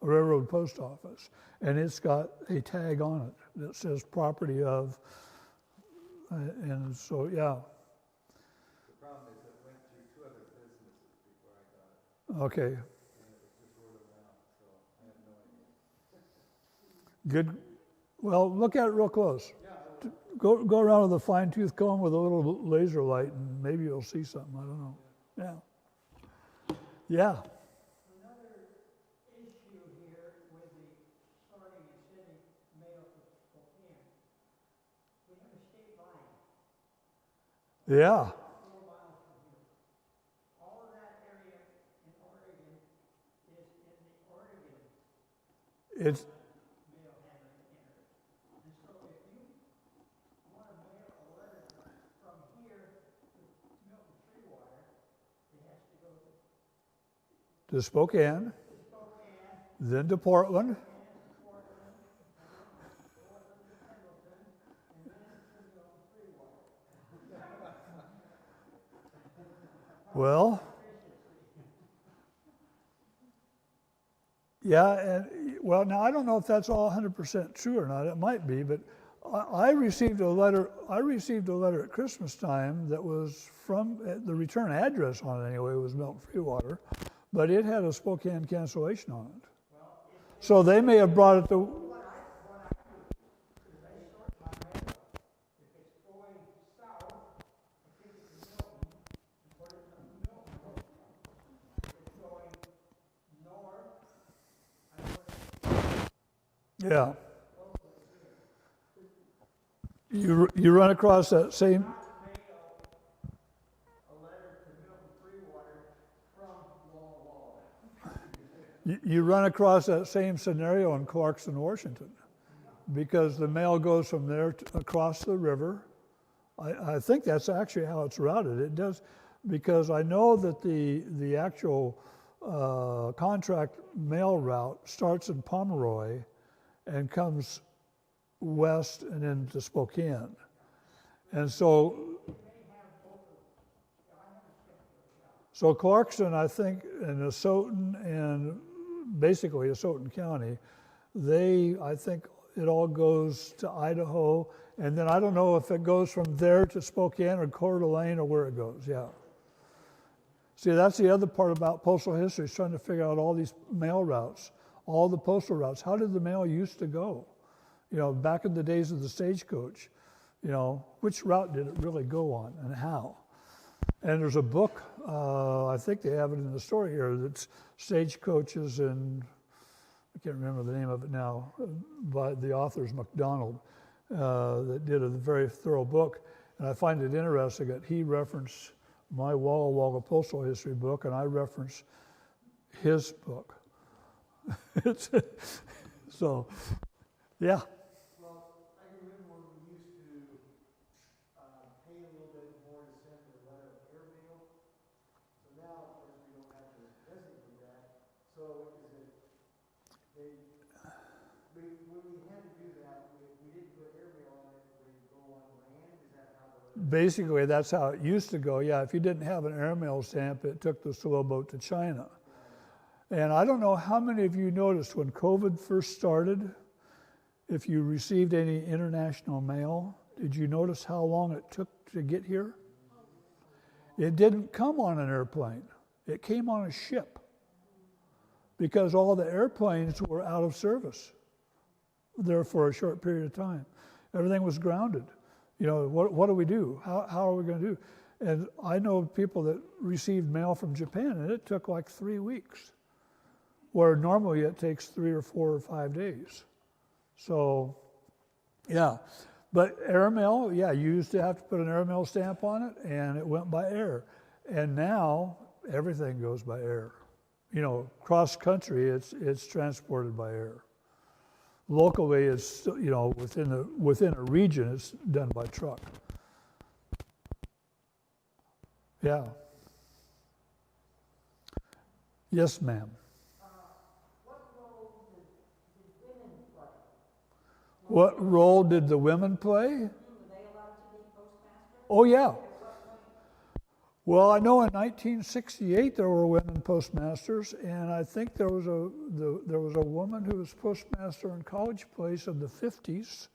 a railroad post office, and it's got a tag on it that says "Property of," and so yeah. The problem is it went through 2 other businesses before I got it. Okay. And it was just word of mouth, so I have no idea. Good. Well, look at it real close. Yeah, Go around with a fine-tooth comb with a little laser light, and maybe you'll see something. I don't know. Yeah. Yeah. Another issue here with the sorting and sending mail to Spokane, we have a state line Yeah. 4 miles from here. All of that area in Oregon is in the Oregon It's mail handling area. And so if you want to mail a letter from here to Milton Freewater, it has to go to Spokane, to Spokane, then to Portland. and to Portland, and then Portland to Pendleton, and then to Milton Freewater. Well, yeah, and well, now I don't know if that's all 100% true or not. It might be, but I received a letter. I received a letter at Christmas time that was from the return address on it anyway. It was Milton Freewater, but it had a Spokane cancellation on it. So they may have brought it to. What I do is I sort my mail. If it's going south, I take it to Milton and put it in Milton. If it's going north, I put it Yeah. You run across that same. not mail a letter to Milton Freewater from Walla. You run across that same scenario in Clarkson, Washington, because the mail goes from there across the river. I think that's actually how it's routed. It does, because I know that the actual contract mail route starts in Pomeroy and comes west and into Spokane. And so Clarkson, I think, and Asotin, and basically Asotin County, I think it all goes to Idaho, and then I don't know if it goes from there to Spokane or Coeur d'Alene or where it goes, yeah. See, that's the other part about postal history, is trying to figure out all these mail routes, all the postal routes. How did the mail used to go? You know, back in the days of the stagecoach, you know, which route did it really go on and how? And there's a book, I think they have it in the store here, that's Stagecoaches, and I can't remember the name of it now, by the author's McDonald, that did a very thorough book. And I find it interesting that he referenced my WalltoWall Postal History book, and I reference his book. So, yeah. Well, I can remember when we used to pay a little bit more to send a letter of airmail. And so if you want to mail a letter to Milton Freewater, it has to go to Milton. If it's going south, I think it's Milton, Basically, that's how it used to go. Yeah, if you didn't have an airmail stamp, it took the slow boat to China. And I don't know how many of you noticed when COVID first started, if you received any international mail, did you notice how long it took to get here? It didn't come on an airplane. It came on a ship because all the airplanes were out of service there for a short period of time. Everything was grounded. You know, what do we do? How are we going to do? And I know people that received mail from Japan, and it took like 3 weeks, where normally it takes 3 or 4 or 5 days. So, yeah. But airmail, yeah, you used to have to put an airmail stamp on it, and it went by air. And now everything goes by air. You know, cross country, it's transported by air. Locally, it's, you know, within a region, it's done by truck. Yeah. Yes, ma'am. What role did the women play? Were they allowed to be postmasters? Oh, yeah. At what point? Well, I know in 1968 there were women postmasters, and I think there was a woman who was postmaster in College Place in the 50s. Mrs.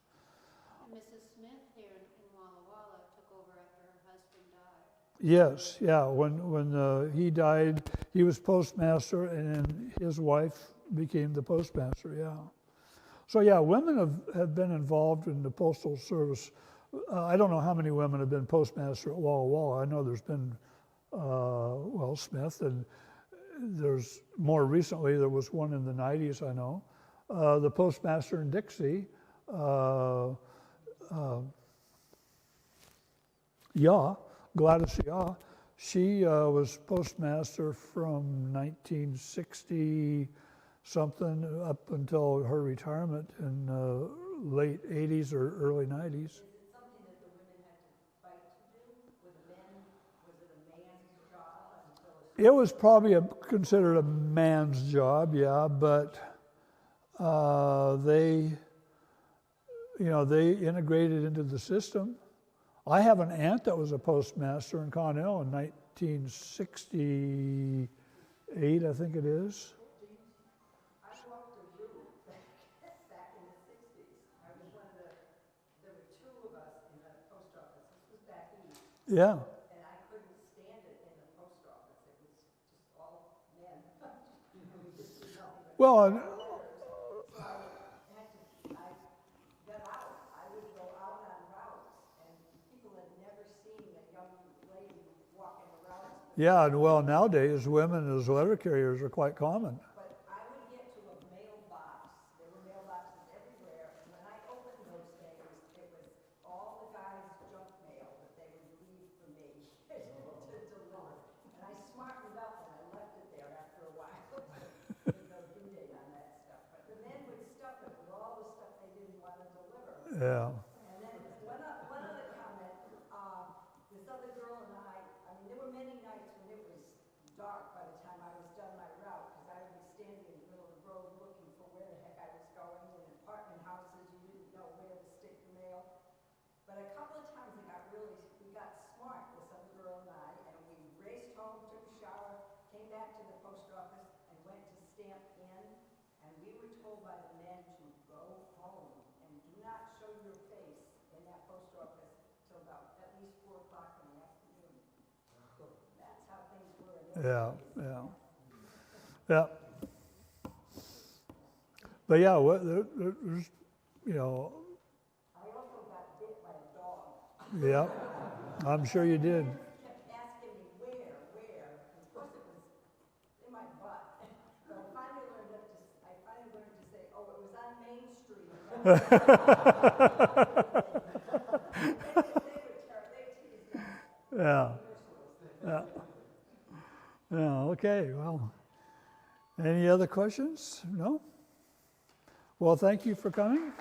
Smith here in Walla took over after her husband died. Yes, yeah. When he died, he was postmaster, and then his wife became the postmaster. Yeah. So yeah, women have been involved in the postal service. I don't know how many women have been postmaster at Walla. I know there's been, Smith, and there's more recently, there was one in the 90s, I know. The postmaster in Dixie, Gladys Yaw, she was postmaster from 1960 something up until her retirement in late 80s or early 90s. Is it something that the women had to fight to do? Was it a man's job until It was probably considered a man's job, yeah, but they integrated into the system. I have an aunt that was a postmaster in Connell in 1968, I think it is. I walked a route back in the 60s. I was there were two of us in the post office. This was back east. Yeah. And I couldn't stand it in the post office. It was just all men. We just did nothing but Well, I got out. I would go out on routes, and people had never seen a young lady walking around. yeah, and well, nowadays women as letter carriers are quite common. But I would get to a mailbox. There were mailboxes everywhere, and when I opened those things, it was all the guys' junk mail that they would leave for me to deliver. And I smartened up and I left it there after a while. There's no due date on that stuff. But the men would stuff it with all the stuff they didn't want to deliver. Yeah. And then one other comment, this other girl and I mean, there were many nights when it was dark by the time I was done my route, because I would be standing in the middle of the road looking for where the heck I was going. In apartment houses, you didn't know where to stick the mail. But a couple of times we got smart, this other girl and I, and we raced home, took a shower, came back to the post office, and went to stamp in. And we were told by the men to go home and do not show your face in that post office till about at least 4 o'clock in the afternoon. That's how things were. Yeah. But yeah, there's, I also got bit by a dog. yeah, I'm sure you did. Kept asking me where. And of course it was in my butt. But I finally learned to say, oh, it was on Main Street. Yeah, okay, well, any other questions? No? Well, thank you for coming.